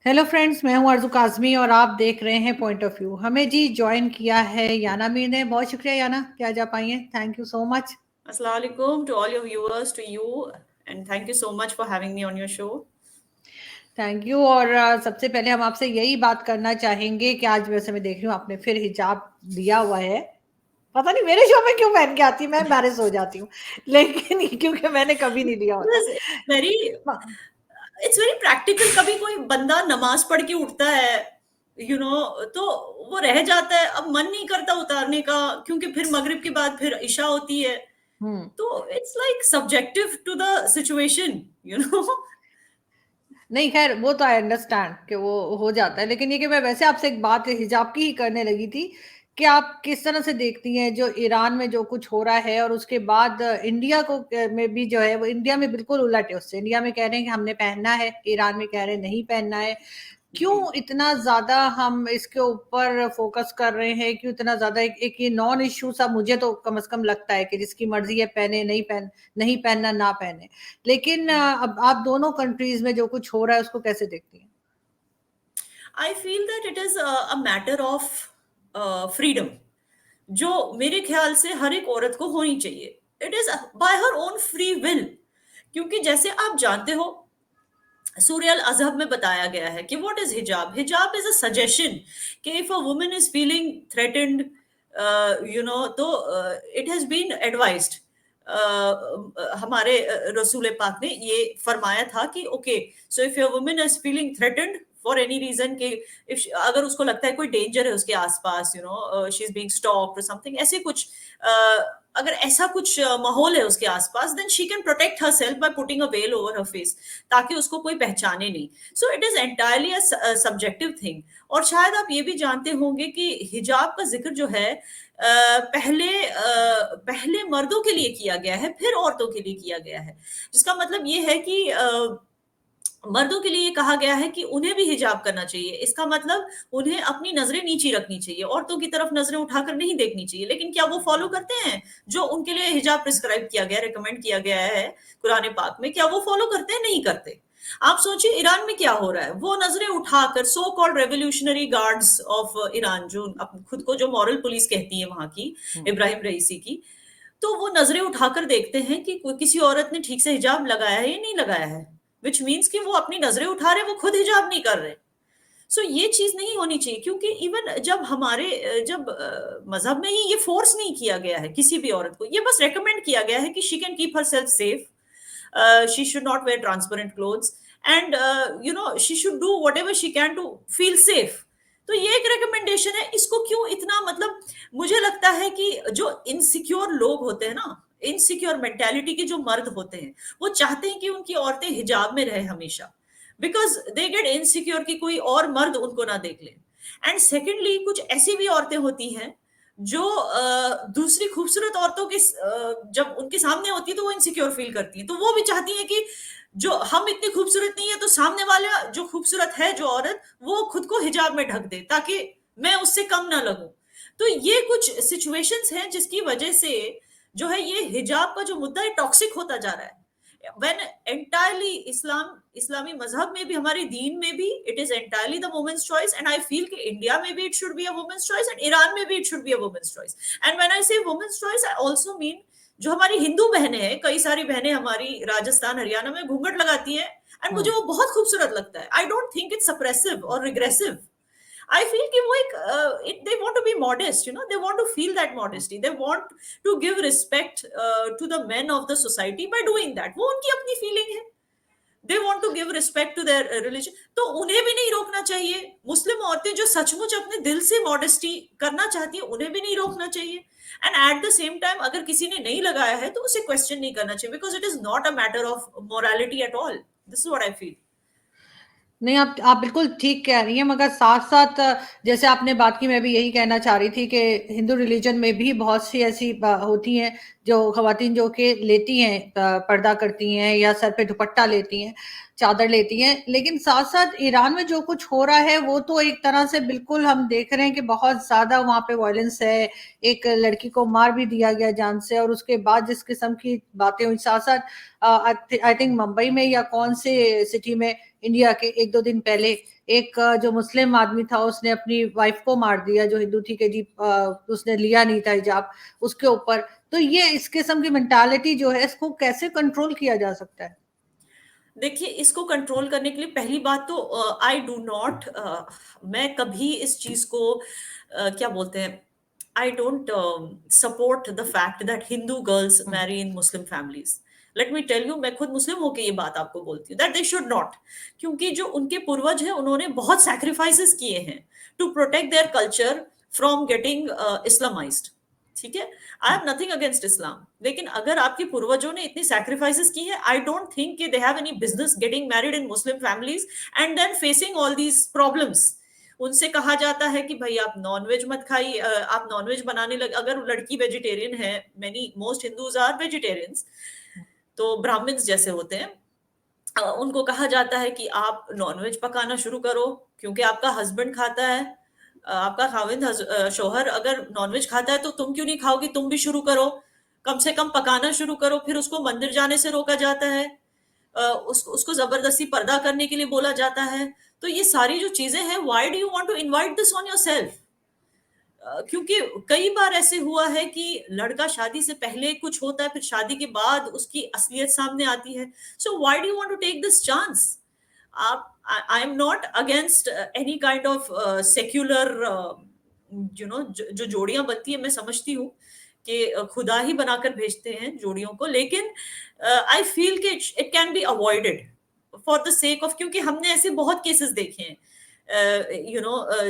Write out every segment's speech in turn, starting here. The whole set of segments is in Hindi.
हेलो फ्रेंड्स, मैं हूं अर्जू काजमी और आप देख रहे हैं पॉइंट ऑफ व्यू। हमें जी ज्वाइन किया है याना मीर ने। बहुत शुक्रिया याना कि आज आप आई हैं। Thank you so much. Assalamu alaikum to all your viewers, to you, and thank you so much for having me on your show. Thank you. और सबसे पहले हम आपसे यही बात करना चाहेंगे कि आज वैसे मैं देख रही हूँ आपने फिर हिजाब दिया हुआ है। पता नहीं मेरे शो में क्यों पहन के आती है, मैं एम्बैरेस हो जाती हूँ लेकिन क्योंकि मैंने कभी नहीं लिया होता। Because it's very practical. कभी कोई बंदा नमाज पढ़ के उठता है, तो वो रह जाता है, अब मन नहीं करता उतारने का, क्योंकि फिर मगरिब के बाद फिर इशा होती है, हम्म। तो it's like subjective to the situation. नहीं खैर, वो तो आई अंडरस्टैंड कि वो हो जाता है, लेकिन ये कि मैं वैसे आपसे एक बात हिजाब की ही करने लगी थी कि आप किस तरह से देखती हैं जो ईरान में जो कुछ हो रहा है और उसके बाद इंडिया को में भी जो है वो इंडिया में बिल्कुल उलट है उससे। इंडिया में कह रहे हैं कि हमने पहनना है, ईरान में कह रहे हैं नहीं पहनना है। क्यों जी। इतना ज्यादा हम इसके ऊपर फोकस कर रहे हैं? क्यों इतना ज्यादा एक ये नॉन इश्यू सा मुझे तो कम से कम लगता है कि जिसकी मर्जी है पहने, नहीं पहनना ना पहने। लेकिन अब आप दोनों कंट्रीज में जो कुछ हो रहा है उसको कैसे देखती हैं? I feel that it is a matter of freedom, जो मेरे ख्याल से हर एक औरत को होनी चाहिए। It is by her own free will, क्योंकि जैसे आप जानते हो, सूर्य अल अजहब में बताया गया है कि व्हाट इज हिजाब। हिजाब इज अ सजेशन कि if a woman is feeling threatened, तो इट हैज बीन एडवाइज्ड, हमारे रसूल पाक ने ये फरमाया था कि okay, so if your woman is feeling threatened for any reason, कि इफ अगर उसको लगता है कोई डेंजर है उसके आसपास, शी इज बीइंग स्टॉक्ड और समथिंग ऐसे कुछ, अगर ऐसा कुछ माहौल है उसके आसपास, then she can protect her self by putting a well over her face, ताकि उसको कोई पहचाने नहीं। सो it is entirely a subjective thing. और शायद आप ये भी जानते होंगे कि हिजाब का जिक्र जो है, पहले मर्दों के लिए किया गया है, फिर औरतों के लिए किया गया है। जिसका मतलब ये है कि मर्दों के लिए ये कहा गया है कि उन्हें भी हिजाब करना चाहिए। इसका मतलब उन्हें अपनी नजरें नीची रखनी चाहिए, औरतों की तरफ नजरें उठाकर नहीं देखनी चाहिए। लेकिन क्या वो फॉलो करते हैं जो उनके लिए हिजाब प्रिस्क्राइब किया गया, रिकमेंड किया गया है कुरान पाक में? क्या वो फॉलो करते हैं? नहीं करते। आप सोचिए ईरान में क्या हो रहा है। वो नजरें उठाकर, so called revolutionary guards of Iran, जो खुद को जो मॉरल पुलिस कहती है वहां की, इब्राहिम रईसी की, तो वो नजरें उठाकर देखते हैं कि किसी औरत ने ठीक से हिजाब लगाया है या नहीं लगाया है, विच मीन्स कि वो अपनी नजरें उठा रहे, वो खुद हिजाब नहीं कर रहे। सो ये चीज नहीं होनी चाहिए, क्योंकि इवन जब जब मजहब में ही ये फोर्स नहीं किया गया है किसी भी औरत को, ये बस रेकमेंड किया गया है कि she can keep her self safe, she should not wear transparent clothes, and she should do whatever she can to feel safe. तो ये एक रिकमेंडेशन है। इसको क्यों इतना, मतलब मुझे लगता है कि जो इनसिक्योर लोग होते हैं ना, इनसिक्योर मेंटेलिटी के जो मर्द होते हैं, वो चाहते हैं कि उनकी औरतें हिजाब में रहे हमेशा, बिकॉज दे गेट इनसिक्योर कि कोई और मर्द उनको ना देख ले। एंड सेकेंडली, कुछ ऐसी भी औरतें होती हैं जो दूसरी खूबसूरत औरतों के जब उनके सामने होती है तो वो इनसिक्योर फील करती है, तो वो भी चाहती है कि जो हम इतनी खूबसूरत नहीं है तो सामने वाला जो खूबसूरत है, जो औरत, वो खुद को हिजाब में ढक दे ताकि मैं उससे कम ना लगूं। तो ये कुछ सिचुएशंस हैं जिसकी वजह से जो है ये हिजाब का जो मुद्दा है टॉक्सिक होता जा रहा है। when entirely इस्लामी मजहब में भी, हमारे दीन में भी, it is entirely the women's choice, and I feel कि इंडिया में भी it should be a women's choice, and Iran में भी it should be a women's choice. And when I say women's choice, I also mean जो हमारी हिंदू बहनें हैं, कई सारी बहनें हमारी राजस्थान हरियाणा में घूंघट लगाती हैं, एंड मुझे वो बहुत खूबसूरत लगता है। आई डोंट थिंक इट्स सप्रेसिव और रिग्रेसिव। I feel कि वो एक they want to be modest, they want to feel that modesty, they want to give respect to the men of the society by doing that। वो उनकी अपनी feeling है, they want to give respect to their religion, तो उन्हें भी नहीं रोकना चाहिए। मुस्लिम औरतें जो सचमुच अपने दिल से modesty करना चाहती है, उन्हें भी नहीं रोकना चाहिए। And at the same time अगर किसी ने नहीं लगाया है तो उसे क्वेश्चन नहीं करना चाहिए, because it is not a matter of morality at all. This is what I feel. नहीं, आप बिल्कुल ठीक कह रही हैं, मगर साथ-साथ जैसे आपने बात की, मैं भी यही कहना चाह रही थी कि हिंदू रिलीजन में भी बहुत सी ऐसी होती हैं जो खवातीन जो कि लेती हैं, पर्दा करती हैं या सर पे दुपट्टा लेती हैं, चादर लेती हैं, लेकिन साथ-साथ ईरान में जो कुछ हो रहा है वो तो एक तरह से बिल्कुल हम देख रहे हैं कि बहुत ज़्यादा वहाँ पे वायलेंस है। एक लड़की को मार भी दिया गया जान से, और उसके बाद जिस किस्म की बातें हुई, साथ-साथ आई थिंक मुंबई में या कौन से सिटी में इंडिया के 1-2 दिन पहले एक जो मुस्लिम आदमी था उसने अपनी वाइफ को मार दिया जो हिंदू थी, कि जी उसने लिया नहीं था हिजाब उसके ऊपर। तो ये इस किस्म की मेंटालिटी जो है इसको कैसे कंट्रोल किया जा सकता है? देखिए, इसको कंट्रोल करने के लिए पहली बात तो आई डू नॉट मैं कभी इस चीज़ को क्या बोलते हैं, I don't support the fact that Hindu girls who, marry in Muslim families. Let me tell you, मैं खुद मुस्लिम होके ये बात आपको बोलती हूँ दैट दे शुड नॉट, क्योंकि जो उनके पूर्वज हैं, उन्होंने बहुत सैक्रिफाइसेस किए हैं to protect their culture from getting Islamized. ठीक है? I um, have nothing against Islam, लेकिन अगर आपके पूर्वजों ने इतनी सैक्रिफाइसेस की है, आई डोंट थिंक कि they have any business getting married in Muslim families and then facing all these problems. उनसे कहा जाता है कि भाई आप नॉनवेज मत खाइए, आप नॉनवेज बनाने लगे, अगर लड़की वेजिटेरियन है, many most Hindus are vegetarians, um, तो ब्राह्मण्स जैसे होते हैं, उनको कहा जाता है कि आप नॉनवेज पकाना शुरू करो, क्योंकि आपका हस्बैंड खाता है, आपका खाविंद शोहर अगर नॉनवेज खाता है तो तुम क्यों नहीं खाओगी, तुम भी शुरू करो, कम से कम पकाना शुरू करो। फिर उसको मंदिर जाने से रोका जाता है, उसको जबरदस्ती पर्दा करने के लिए बोला जाता है। तो ये सारी जो चीजें हैं, why do you want to invite this on yourself? क्योंकि कई बार ऐसे हुआ है कि लड़का शादी से पहले कुछ होता है, फिर शादी के बाद उसकी असलियत सामने आती है। So why do you want to take this chance? आप, I am not against any kind of secular, जो जोड़ियां बनती है, मैं समझती हूँ कि खुदा ही बनाकर भेजते हैं जोड़ियों को, लेकिन आई फील कि it can be avoided for the sake of, क्योंकि हमने ऐसे बहुत केसेस देखे हैं,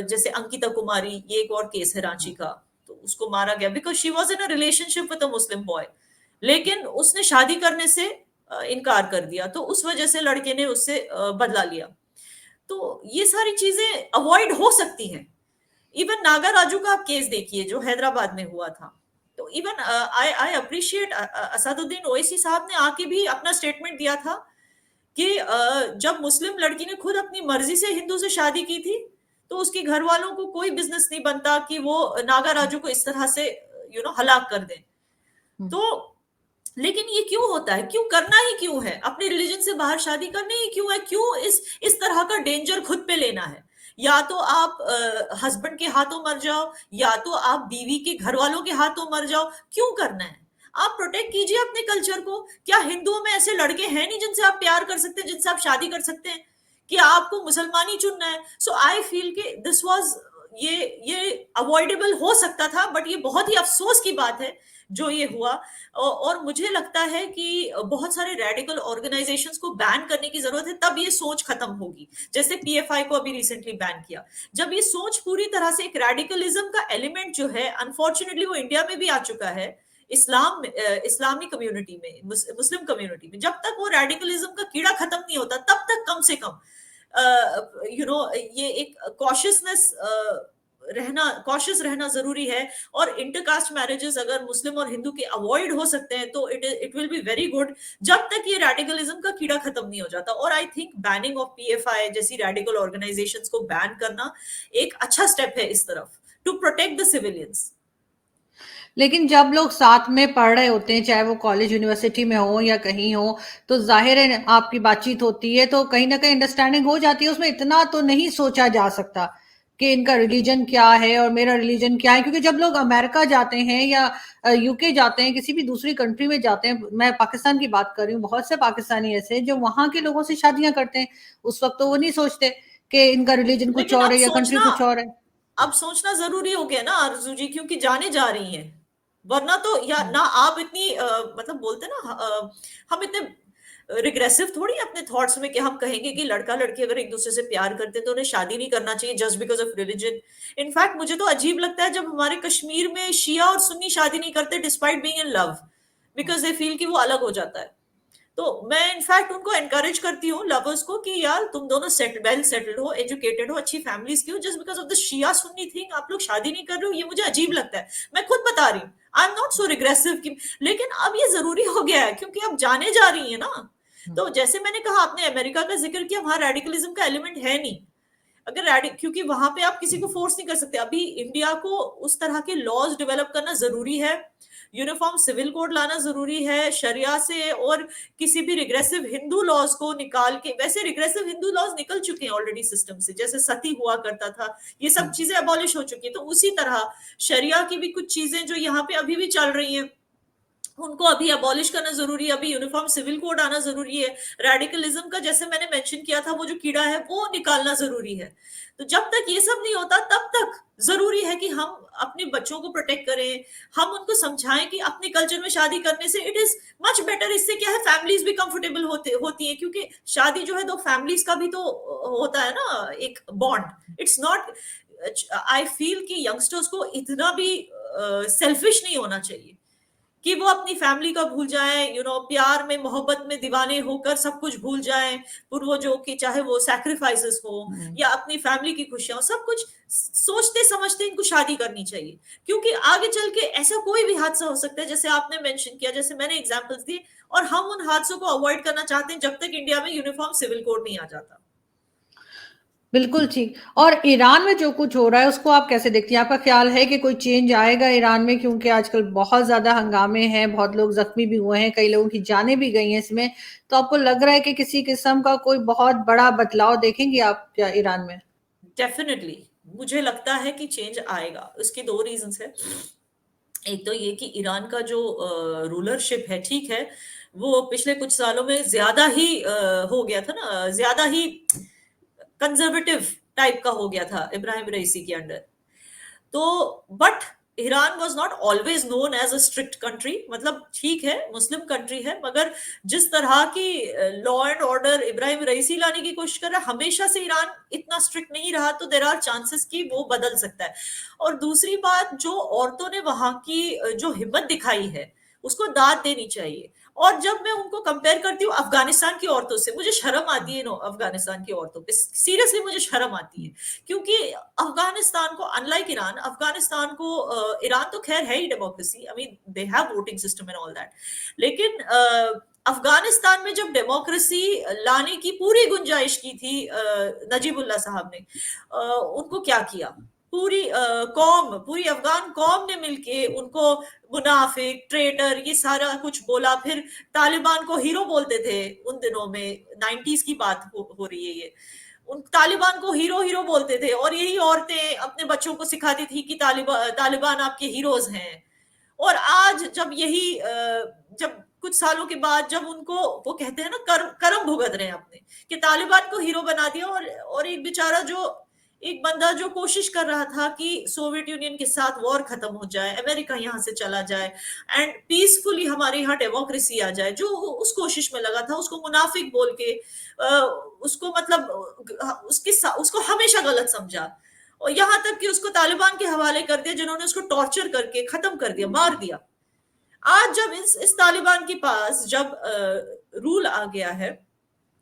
जैसे अंकिता कुमारी, ये एक और केस है रांची हुँ, का, तो उसको मारा गया because she was in a relationship with a Muslim boy, लेकिन उसने शादी करने से इनकार कर दिया, तो उस वजह से लड़के ने उससे बदला लिया। तो ये सारी चीजें अवॉइड हो सकती हैं। इवन नागा राजू का आप केस देखिए जो हैदराबाद में हुआ था, तो even I I appreciate Asaduddin Owaisi साहब ने आके भी अपना स्टेटमेंट दिया था कि जब मुस्लिम लड़की ने खुद अपनी मर्जी से हिंदू से शादी की थी, तो उसके घर वालों को कोई बिजनेस नहीं बनता कि वो नागा हुँ, राजू को इस तरह से हलाक कर दें। हुँ। तो लेकिन ये क्यों होता है, क्यों करना ही क्यों है, अपने रिलीजन से बाहर शादी करनी ही क्यों है, क्यों इस तरह का डेंजर खुद पे लेना है? या तो आप हस्बैंड के हाथों मर जाओ, या तो आप बीवी के घर वालों के हाथों मर जाओ, क्यों करना है? आप प्रोटेक्ट कीजिए अपने कल्चर को। क्या हिंदुओं में ऐसे लड़के हैं नहीं जिनसे आप प्यार कर सकते हैं, जिनसे आप शादी कर सकते हैं, कि आपको मुसलमान ही चुनना है? सो आई फील कि दिस वाज, ये अवॉइडेबल हो सकता था, बट ये बहुत ही अफसोस की बात है जो ये हुआ। और मुझे लगता है कि बहुत सारे रेडिकल ऑर्गेनाइजेशंस को बैन करने की जरूरत है, तब ये सोच खत्म होगी। जैसे पीएफआई को अभी रिसेंटली बैन किया, जब ये सोच पूरी तरह से, एक रेडिकलिज्म का एलिमेंट जो है, अनफॉर्चुनेटली वो इंडिया में भी आ चुका है, इस्लामी कम्युनिटी में, मुस्लिम कम्युनिटी में, जब तक वो रेडिकलिज्म का कीड़ा खत्म नहीं होता, तब तक कम से कम ये एक कॉशियस रहना जरूरी है। और इंटरकास्ट मैरिजेस अगर मुस्लिम और हिंदू के अवॉइड हो सकते हैं, तो it will be very good, जब तक ये रेडिकलिज्म का कीड़ा खत्म नहीं हो जाता। और I think banning of PFI जैसी रेडिकल ऑर्गेनाइजेशंस को बैन करना एक अच्छा स्टेप है इस तरफ, टू प्रोटेक्ट द सिविलियंस। लेकिन जब लोग साथ में पढ़ रहे होते हैं, चाहे वो कॉलेज यूनिवर्सिटी में हो या कहीं हो, तो जाहिर है आपकी बातचीत होती है तो कहीं ना कहीं अंडरस्टैंडिंग हो जाती है। उसमें इतना तो नहीं सोचा जा सकता कि इनका रिलीजन क्या है और मेरा रिलीजन क्या है, क्योंकि जब लोग अमेरिका जाते हैं या यूके जाते हैं, किसी भी दूसरी कंट्री में जाते हैं, मैं पाकिस्तान की बात कर रही हूँ, बहुत से पाकिस्तानी ऐसे हैं जो वहां के लोगों से शादियां करते हैं। उस वक्त तो वो नहीं सोचते कि इनका रिलीजन कुछ लेकिन और है या कंट्री कुछ और है। अब सोचना जरूरी हो गया ना आरजू जी, क्योंकि जाने जा रही हैं, वरना तो, या हम्म, ना आप इतनी मतलब बोलते ना, हम इतने रिग्रेसिव थोड़ी अपने थॉट्स में कि हम कहेंगे कि लड़का लड़की अगर एक दूसरे से प्यार करते हैं तो उन्हें शादी नहीं करना चाहिए just because of religion. In fact मुझे तो अजीब लगता है जब हमारे कश्मीर में शिया और सुन्नी शादी नहीं करते despite being in love, hmm, because they feel कि वो अलग हो जाता है। तो मैं इनफैक्ट उनको एनकरेज करती हूँ, लवर्स को, कि यार तुम दोनों वेल सेटल्ड हो, एजुकेटेड हो, अच्छी फैमिलीज की हो, just because of the Shia Sunni thing आप लोग शादी नहीं कर रहे हो, ये मुझे अजीब लगता है। मैं खुद बता रही हूँ, आई एम नॉट सो रिग्रेसिव की, लेकिन अब ये जरूरी हो गया है क्योंकि अब जाने जा रही है ना। तो जैसे मैंने कहा, आपने अमेरिका का जिक्र किया, वहां रेडिकलिज्म का एलिमेंट है नहीं। अगर क्योंकि वहां पे आप किसी को फोर्स नहीं कर सकते। अभी इंडिया को उस तरह के लॉज डेवलप करना जरूरी है, यूनिफॉर्म सिविल कोड लाना जरूरी है शरिया से, और किसी भी रिग्रेसिव हिंदू लॉज को निकाल के, वैसे रिग्रेसिव हिंदू लॉज निकल चुके हैं ऑलरेडी सिस्टम से, जैसे सती हुआ करता था, ये सब चीजें अबॉलिश हो चुकी है। तो उसी तरह शरिया की भी कुछ चीजें जो यहाँ पे अभी भी चल रही हैं, उनको अभी अबॉलिश करना जरूरी है, अभी यूनिफॉर्म सिविल कोड आना जरूरी है। रेडिकलिज्म का जैसे मैंने मेंशन किया था, वो जो कीड़ा है वो निकालना जरूरी है। तो जब तक ये सब नहीं होता तब तक जरूरी है कि हम अपने बच्चों को प्रोटेक्ट करें, हम उनको समझाएं कि अपने कल्चर में शादी करने से इट इज मच बेटर। इससे क्या है, फैमिलीज भी कंफर्टेबल होती है, क्योंकि शादी जो है दो फैमिलीज का भी तो होता है ना एक bond. It's not, I feel कि यंगस्टर्स को इतना भी सेल्फिश नहीं होना चाहिए कि वो अपनी फैमिली का भूल जाएं, प्यार में मोहब्बत में दीवाने होकर सब कुछ भूल जाएं, पूर्वजों की, चाहे वो सैक्रिफाइसेस हो या अपनी फैमिली की खुशियां हो, सब कुछ सोचते समझते इनको शादी करनी चाहिए। क्योंकि आगे चल के ऐसा कोई भी हादसा हो सकता है, जैसे आपने मेंशन किया, जैसे मैंने एग्जांपल्स दिए, और हम उन हादसों को अवॉइड करना चाहते हैं जब तक इंडिया में यूनिफॉर्म सिविल कोड नहीं आ जाता। बिल्कुल ठीक। और ईरान में जो कुछ हो रहा है उसको आप कैसे देखती हैं? आपका ख्याल है कि कोई चेंज आएगा ईरान में? क्योंकि आजकल बहुत ज्यादा हंगामे हैं, बहुत लोग जख्मी भी हुए हैं, कई लोगों की जानें भी गई हैं इसमें। तो आपको लग रहा है कि किसी किस्म का कोई बहुत बड़ा बदलाव देखेंगे आप क्या ईरान में? डेफिनेटली मुझे लगता है कि चेंज आएगा। उसकी दो रीजन है। एक तो ये कि ईरान का जो रूलरशिप है, ठीक है, वो पिछले कुछ सालों में ज्यादा ही हो गया था ना, ज्यादा ही कंजर्वेटिव टाइप का हो गया था इब्राहिम रईसी के अंडर। तो but Iran was not always known as a strict country, मतलब ठीक है मुस्लिम कंट्री है, मगर जिस तरह की लॉ एंड ऑर्डर इब्राहिम रईसी लाने की कोशिश कर रहा है, हमेशा से ईरान इतना स्ट्रिक्ट नहीं रहा, तो देर आर चांसेस कि वो बदल सकता है। और दूसरी बात, जो औरतों ने वहां की जो हिम्मत दिखाई है, उसको दाद देनी चाहिए। और जब मैं उनको कंपेयर करती हूँ अफगानिस्तान की औरतों से, मुझे शर्म आती है अफगानिस्तान की औरतों पे, सीरियसली मुझे शर्म आती है। क्योंकि अफगानिस्तान को, अनलाइक ईरान, अफगानिस्तान को, ईरान तो खैर है ही democracy, I mean they have voting system and all that, लेकिन अफगानिस्तान में जब डेमोक्रेसी लाने की पूरी गुंजाइश की थी नजीबुल्लाह साहब ने, उनको क्या किया, पूरी कौम, पूरी अफगान कौम ने मिलके उनको मुनाफिक, ट्रेटर, ये सारा कुछ बोला। फिर तालिबान को हीरो बोलते थे उन दिनों में, 90s की बात हो रही है ये, उन तालिबान को हीरो हीरो बोलते थे, और यही औरतें अपने बच्चों को सिखाती थी कि तालिबान आपके हीरोज हैं। और आज जब यही जब कुछ सालों के बाद जब उनको, वो कहते हैं ना, कर्म भुगत रहे हैं अपने, कि तालिबान को हीरो बना दिया, और एक बेचारा जो, एक बंदा जो कोशिश कर रहा था कि सोवियत यूनियन के साथ वॉर खत्म हो जाए, अमेरिका यहाँ से चला जाए, एंड पीसफुली हमारे यहाँ डेमोक्रेसी आ जाए, जो उस कोशिश में लगा था, उसको मुनाफिक बोल के उसको, मतलब उसको हमेशा गलत समझा, और यहाँ तक कि उसको तालिबान के हवाले कर दिया, जिन्होंने उसको टॉर्चर करके खत्म कर दिया, मार दिया। आज जब इस तालिबान के पास जब रूल आ गया है,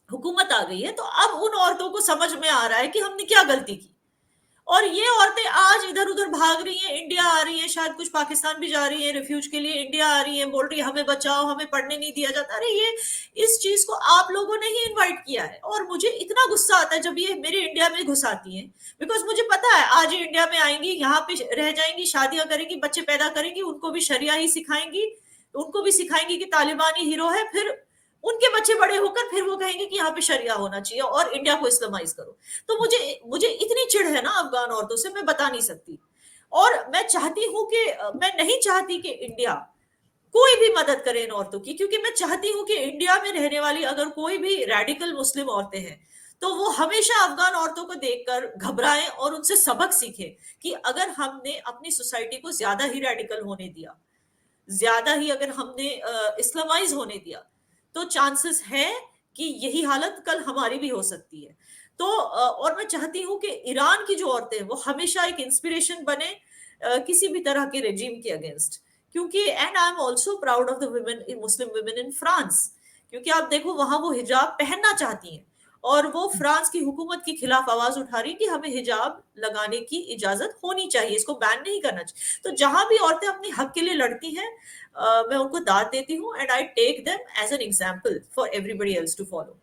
हुकूमत आ गई है, तो अब उन औरतों को समझ में आ रहा है कि हमने क्या गलती की। और ये औरतें आज इधर उधर भाग रही हैं, इंडिया आ रही हैं, शायद कुछ पाकिस्तान भी जा रही हैं रिफ्यूज के लिए, इंडिया आ रही हैं, बोल रही है हमें बचाओ, हमें पढ़ने नहीं दिया जाता। अरे ये, इस चीज को आप लोगों ने ही इनवाइट किया है। और मुझे इतना गुस्सा आता है जब ये मेरे इंडिया में घुस आती हैं, बिकॉज मुझे पता है आज ये इंडिया में आएंगी, यहाँ पे रह जाएंगी, शादियां करेंगी, बच्चे पैदा करेंगी, उनको भी शरिया ही सिखाएंगी, उनको भी सिखाएंगी कि तालिबान ही हीरो है। फिर उनके बच्चे बड़े होकर फिर वो कहेंगे कि यहाँ पे शरिया होना चाहिए और इंडिया को इस्लामाइज करो। तो मुझे मुझे इतनी चिढ़ है ना अफगान औरतों से, मैं बता नहीं सकती। और मैं चाहती हूँ कि, मैं नहीं चाहती कि इंडिया कोई भी मदद करे इन औरतों की, क्योंकि मैं चाहती हूँ कि इंडिया में रहने वाली अगर कोई भी रेडिकल मुस्लिम औरतें हैं, तो वो हमेशा अफगान औरतों को देखकर घबराएं और उनसे सबक सीखें कि अगर हमने अपनी सोसाइटी को ज्यादा ही रेडिकल होने दिया, ज्यादा ही अगर हमने इस्लामाइज होने दिया, तो चांसेस है कि यही हालत कल हमारी भी हो सकती है। तो और मैं चाहती हूँ कि ईरान की जो औरतें हैं वो हमेशा एक इंस्पिरेशन बने किसी भी तरह के रेजिम के अगेंस्ट। क्योंकि and I am also proud of the women in, Muslim women in France, क्योंकि आप देखो वहां वो हिजाब पहनना चाहती हैं और वो फ्रांस की हुकूमत के खिलाफ आवाज उठा रही कि हमें हिजाब लगाने की इजाजत होनी चाहिए, इसको बैन नहीं करना चाहिए। तो जहां भी औरतें अपने हक के लिए लड़ती हैं, मैं उनको दाद देती हूँ, and I take them as an example for everybody else to follow.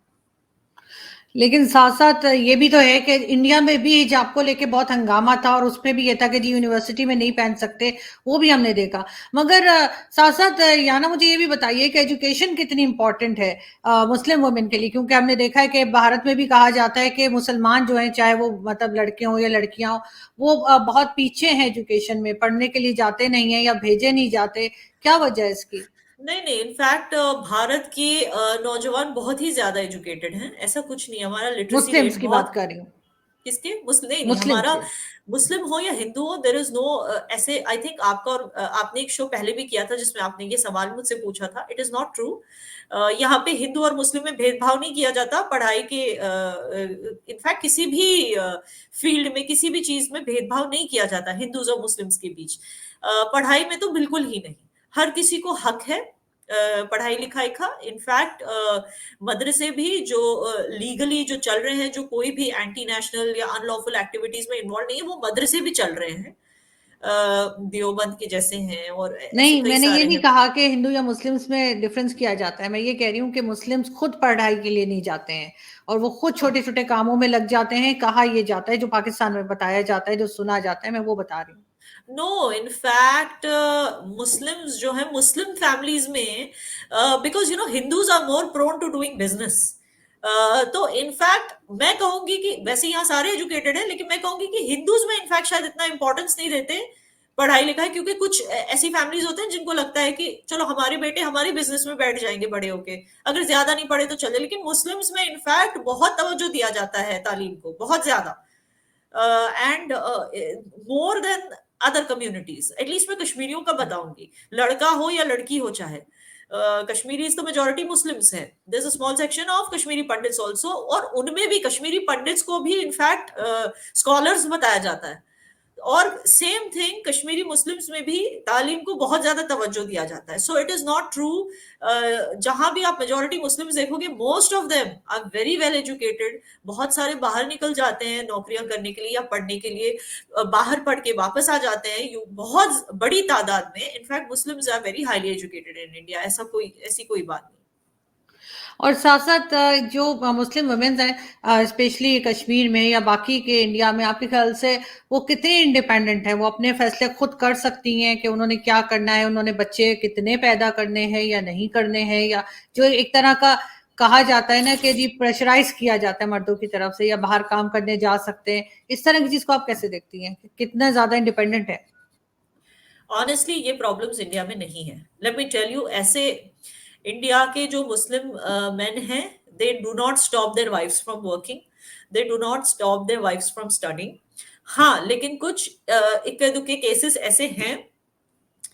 लेकिन साथ-साथ ये भी तो है कि इंडिया में भी हिजाब को लेके बहुत हंगामा था और उसमें भी ये था कि जी यूनिवर्सिटी में नहीं पहन सकते, वो भी हमने देखा। मगर साथ-साथ याना मुझे ये भी बताइए कि एजुकेशन कितनी इम्पोर्टेंट है मुस्लिम वुमेन के लिए? क्योंकि हमने देखा है कि भारत में भी कहा जाता है कि मुसलमान जो हैं, चाहे वो मतलब लड़के हों या लड़कियाँ हों, वो बहुत पीछे हैं एजुकेशन में, पढ़ने के लिए जाते नहीं हैं या भेजे नहीं जाते। क्या वजह है इसकी? नहीं नहीं, इनफैक्ट भारत के नौजवान बहुत ही ज्यादा एजुकेटेड हैं, ऐसा कुछ नहीं, हमारा लिटरेसी मुस्लिम्स रेट की बात बहुत। कर रही हूँ, किसके? मुस्लिम नहीं नहीं, मुस्लिम हमारा से। मुस्लिम हो या हिंदू हो, देयर इज नो ऐसे, आई थिंक आपका और आपने एक शो पहले भी किया था जिसमें आपने ये सवाल मुझसे पूछा था, इट इज नॉट ट्रू। यहाँ पे हिंदू और मुस्लिम में भेदभाव नहीं किया जाता पढ़ाई के, इनफैक्ट किसी भी फील्ड में किसी भी चीज में भेदभाव नहीं किया जाता हिंदूज और मुस्लिम्स के बीच। पढ़ाई में तो बिल्कुल ही नहीं, हर किसी को हक है पढ़ाई लिखाई का। इनफैक्ट मदरसे भी जो लीगली जो चल रहे हैं, जो कोई भी एंटी नेशनल या अनलॉफुल एक्टिविटीज में इन्वॉल्व नहीं है, वो मदरसे भी चल रहे हैं, देवबंद के जैसे हैं और ऐसे नहीं, कई मैंने ये सारे नहीं हैं। कहा कि हिंदू या मुस्लिम्स में डिफरेंस किया जाता है। मैं ये कह रही हूँ कि मुस्लिम्स खुद पढ़ाई के लिए नहीं जाते हैं और वो खुद छोटे-छोटे कामों में लग जाते हैं। कहा ये जाता है, जो पाकिस्तान में बताया जाता है, जो सुना जाता है, मैं वो बता रही हूँ। नो, इनफैक्ट मुस्लिम्स जो है मुस्लिम फैमिलीज में, because you know Hindus are more prone to doing business, तो इनफैक्ट मैं कहूंगी कि वैसे यहाँ सारे एजुकेटेड हैं, लेकिन मैं कहूंगी कि हिंदूज में इनफैक्ट शायद इतना इंपॉर्टेंस नहीं देते पढ़ाई लिखाई, क्योंकि कुछ ऐसी फैमिलीज होते हैं जिनको लगता है कि चलो हमारे बेटे हमारे बिजनेस में बैठ जाएंगे बड़े होके, अगर ज्यादा नहीं पढ़े तो चले। लेकिन मुस्लिम्स में इनफैक्ट बहुत तवज्जो दिया जाता है तालीम को, बहुत ज्यादा, and more than other communities. At least मैं कश्मीरियों का बताऊंगी, लड़का हो या लड़की हो चाहे, कश्मीरी तो मेजोरिटी मुस्लिम्स है, there is a small section of Kashmiri Pandits also, और उनमें भी कश्मीरी पंडित्स को भी इनफैक्ट स्कॉलर्स बताया जाता है। और सेम थिंग कश्मीरी मुस्लिम्स में भी तालीम को बहुत ज्यादा तवज्जो दिया जाता है। So it is not true, जहां भी आप मेजोरिटी मुस्लिम्स देखोगे, most of them are very well educated, बहुत सारे बाहर निकल जाते हैं नौकरियां करने के लिए या पढ़ने के लिए, बाहर पढ़ के वापस आ जाते हैं बहुत बड़ी तादाद में। In fact Muslims are very highly educated in India, ऐसी कोई बात नहीं। और साथ-साथ जो मुस्लिम वुमेन्स हैं स्पेशली कश्मीर में या बाकी के इंडिया में, आपके ख़्याल से वो कितनी इंडिपेंडेंट हैं? वो अपने फैसले खुद कर सकती हैं कि उन्होंने क्या करना है, उन्होंने बच्चे कितने पैदा करने हैं या नहीं करने हैं? या जो एक तरह का कहा जाता है ना कि जी प्रेशराइज़ किया जाता है मर्दों की तरफ से, या बाहर काम करने जा सकते हैं, इस तरह की चीज़ को आप कैसे देखती हैं? कितना ज़्यादा इंडिपेंडेंट है? ऑनेस्टली ये प्रॉब्लम्स इंडिया में नहीं है, लेट मी टेल यू। ऐसे इंडिया के जो मुस्लिम मेन हैं, they do not stop their wifes from working, they do not stop their wifes from studying. हाँ, लेकिन कुछ इक्के दुक्के केसेस ऐसे हैं,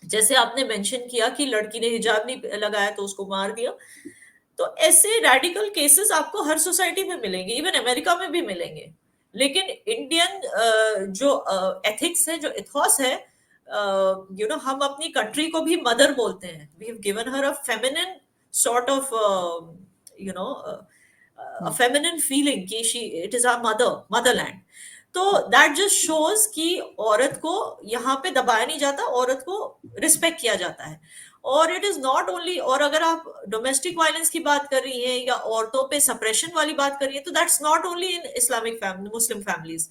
जैसे आपने मेंशन किया कि लड़की ने हिजाब नहीं लगाया तो उसको मार दिया, तो ऐसे रेडिकल केसेस आपको हर सोसाइटी में मिलेंगे, इवन अमेरिका में भी मिलेंगे। लेकिन इंडियन जो एथिक्स है, जो इथॉस है, यू नो, हम अपनी कंट्री को भी मदर बोलते हैं, we have given her a feminine sort of, you know, a um. Feminine feeling कि she it is our motherland. तो दैट जस्ट शोज कि औरत को यहाँ पे दबाया नहीं जाता, औरत को रिस्पेक्ट किया जाता है। और इट इज नॉट ओनली, और अगर आप डोमेस्टिक वायलेंस की बात कर रही हैं या औरतों पे सप्रेशन वाली बात कर रही है, तो that's not only in Islamic family, Muslim families,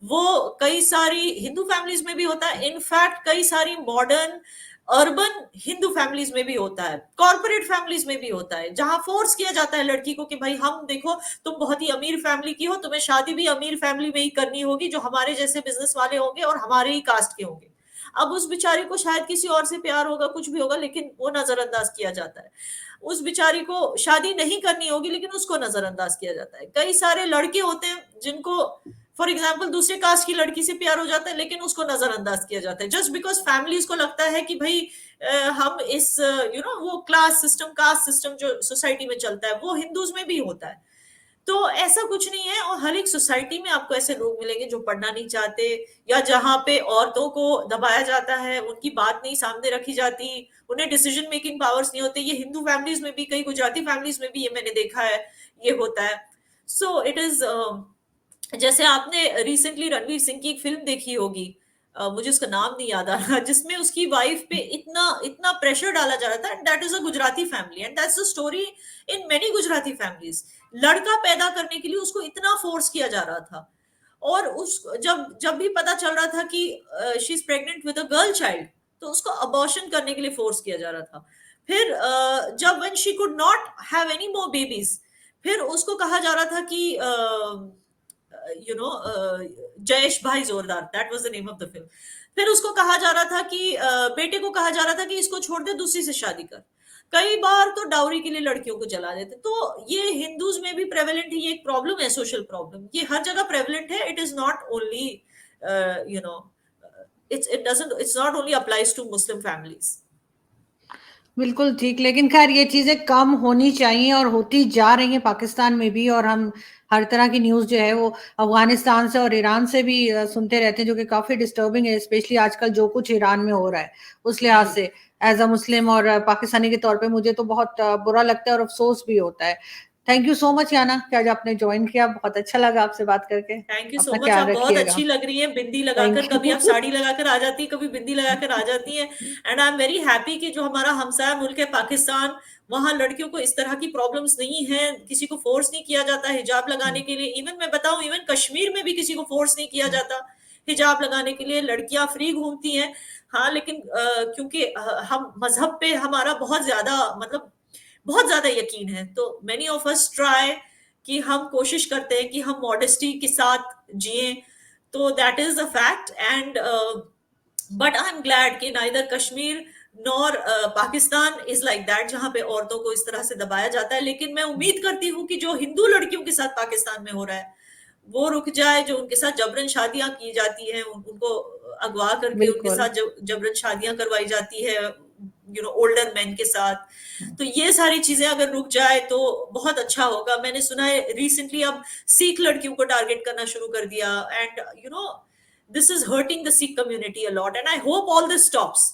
वो कई सारी हिंदू फैमिलीज में भी होता है। इनफैक्ट कई सारी मॉडर्न अर्बन हिंदू फैमिलीज में भी होता है, कॉर्पोरेट फैमिलीज में भी होता है, जहां फोर्स किया जाता है लड़की को कि भाई हम देखो, तुम बहुत ही अमीर फैमिली की हो, तुम्हें शादी भी अमीर फैमिली में ही करनी होगी, जो हमारे जैसे बिजनेस वाले होंगे और हमारे ही कास्ट के होंगे। अब उस बिचारी को शायद किसी और से प्यार होगा, कुछ भी होगा, लेकिन वो नजरअंदाज किया जाता है। उस बिचारी को शादी नहीं करनी होगी, लेकिन उसको नजरअंदाज किया जाता है। कई सारे लड़के होते हैं जिनको फॉर एग्जाम्पल दूसरे कास्ट की लड़की से प्यार हो जाता है, लेकिन उसको नजरअंदाज किया जाता है, जस्ट बिकॉज फैमिलीज को लगता है कि भाई हम इस यू नो वो क्लास सिस्टम, कास्ट सिस्टम जो सोसाइटी में चलता है, वो हिंदूज में भी होता है। तो ऐसा कुछ नहीं है, और हर एक सोसाइटी में आपको ऐसे लोग मिलेंगे जो पढ़ना नहीं चाहते, या जहाँ पे औरतों को दबाया जाता है, उनकी बात नहीं सामने रखी जाती, उन्हें डिसीजन मेकिंग पावर्स नहीं होते। ये हिंदू फैमिलीज में भी, कई गुजराती फैमिलीज में भी ये मैंने देखा है, ये होता है। सो इट इज, जैसे आपने रिसेंटली रणवीर सिंह की एक फिल्म देखी होगी, मुझे उसका नाम नहीं याद आ रहा, जिसमें उसकी वाइफ पे इतना इतना प्रेशर डाला जा रहा था, and that is a Gujarati family, and that's the story in many Gujarati families. लड़का पैदा करने के लिए उसको इतना फोर्स किया जा रहा था, और उस जब जब भी पता चल रहा था कि she is pregnant with a girl child, तो उसको अबॉर्शन करने के लिए फोर्स किया जा रहा था। फिर जब when she could not have any more babies, फिर उसको कहा जा रहा था कि जयेश भाई जोरदार, that was the name of the film. फिर उसको कहा जा रहा था कि बेटे को कहा जा रहा था कि इसको छोड़ दे, दूसरी से शादी कर। कई बार तो डाउरी के लिए लड़कियों को जला देते। तो ये हिंदूज में भी प्रेवलेंट है, ये एक प्रॉब्लम है, सोशल प्रॉब्लम, ये हर जगह प्रेवलेंट है। It is not only you know it's not only applies to Muslim families. बिल्कुल ठीक, लेकिन खैर ये चीजें कम होनी चाहिए और होती जा रही हैं पाकिस्तान में भी। और हम हर तरह की न्यूज जो है वो अफगानिस्तान से और ईरान से भी सुनते रहते हैं, जो कि काफी डिस्टर्बिंग है, स्पेशली आजकल जो कुछ ईरान में हो रहा है उस लिहाज जी। से। एज अ मुस्लिम और पाकिस्तानी के तौर पे मुझे तो बहुत बुरा लगता है और अफसोस भी होता है। थैंक यू सो मच याना कि आज आपने ज्वाइन किया, बहुत अच्छा लगा आपसे बात करके। थैंक यू सो अपना मच, ख्याल आप बहुत रखिएगा। अच्छी लग रही हैं बिंदी लगाकर। थैंक कभी आप यू। साड़ी लगाकर आ जाती है, कभी बिंदी लगाकर आ जाती है। And I am very happy कि जो हमारा हमसाया मुल्क है पाकिस्तान, वहां लड़कियों को इस तरह की प्रॉब्लम्स नहीं है, किसी को फोर्स नहीं किया जाता हिजाब लगाने के लिए। इवन मैं बताऊं, इवन कश्मीर में भी किसी को फोर्स नहीं किया जाता हिजाब लगाने के लिए, लड़कियां फ्री घूमती हैं। हाँ, लेकिन क्योंकि हम मजहब पे हमारा बहुत ज्यादा, मतलब बहुत ज्यादा यकीन है, तो मेनी ऑफ अस ट्राई कि हम कोशिश करते हैं कि हम मॉडेस्टी के साथ जिए। तो that is a fact. And but I am glad कि neither Kashmir nor Pakistan is like that, जहां पे औरतों को इस तरह से दबाया जाता है। लेकिन मैं उम्मीद करती हूँ कि जो हिंदू लड़कियों के साथ पाकिस्तान में हो रहा है वो रुक जाए, जो उनके साथ जबरन शादियां की जाती हैं, उनको अगवा करके उनके बिल्कुल। साथ जबरन शादियां करवाई जाती है ओल्डर मैन के साथ, तो ये सारी चीजें अगर रुक जाए तो बहुत अच्छा होगा। मैंने सुना है रिसेंटली अब सिख लड़कियों को टारगेट करना शुरू कर दिया, and this is hurting the Sikh community a lot, and I hope all this stops.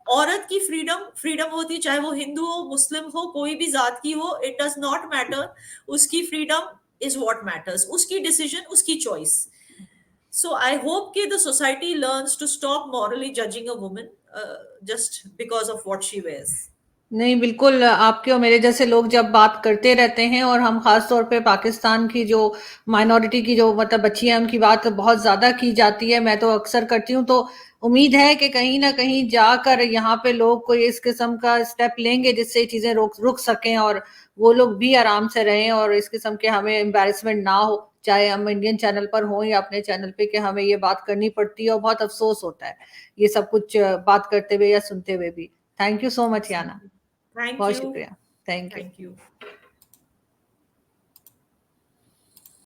औरत की फ्रीडम फ्रीडम होती है, चाहे वो हिंदू हो, मुस्लिम हो, कोई भी जात की हो, इट डज नॉट मैटर। उसकी फ्रीडम इज व्हाट मैटर्स, उसकी डिसीजन, उसकी चॉइस। So I hope कि the society learns to stop morally judging a woman just because of what she wears. नहीं, बिल्कुल आपके और मेरे जैसे लोग जब बात करते रहते हैं, और हम खास तौर पे पाकिस्तान की जो माइनॉरिटी की जो मतलब बच्चियां हैं उनकी बात बहुत ज्यादा की जाती है, मैं तो अक्सर करती हूँ। तो उम्मीद है कि कहीं ना कहीं जाकर यहाँ पे लोग कोई इस किस्म का स्टेप लेंगे जिससे ये चीजें रुक सकें, और वो लोग भी आराम से रहें, और इस किस्म के हमें एम्बेरसमेंट ना हो, चाहे हम इंडियन चैनल पर हों या अपने चैनल पे, कि हमें ये बात करनी पड़ती है और बहुत अफसोस होता है ये सब कुछ बात करते हुए या सुनते हुए भी। Thank you so much Yana. Absolutely. Thank बहुत you. शुक्रिया। Thank you. Thank you.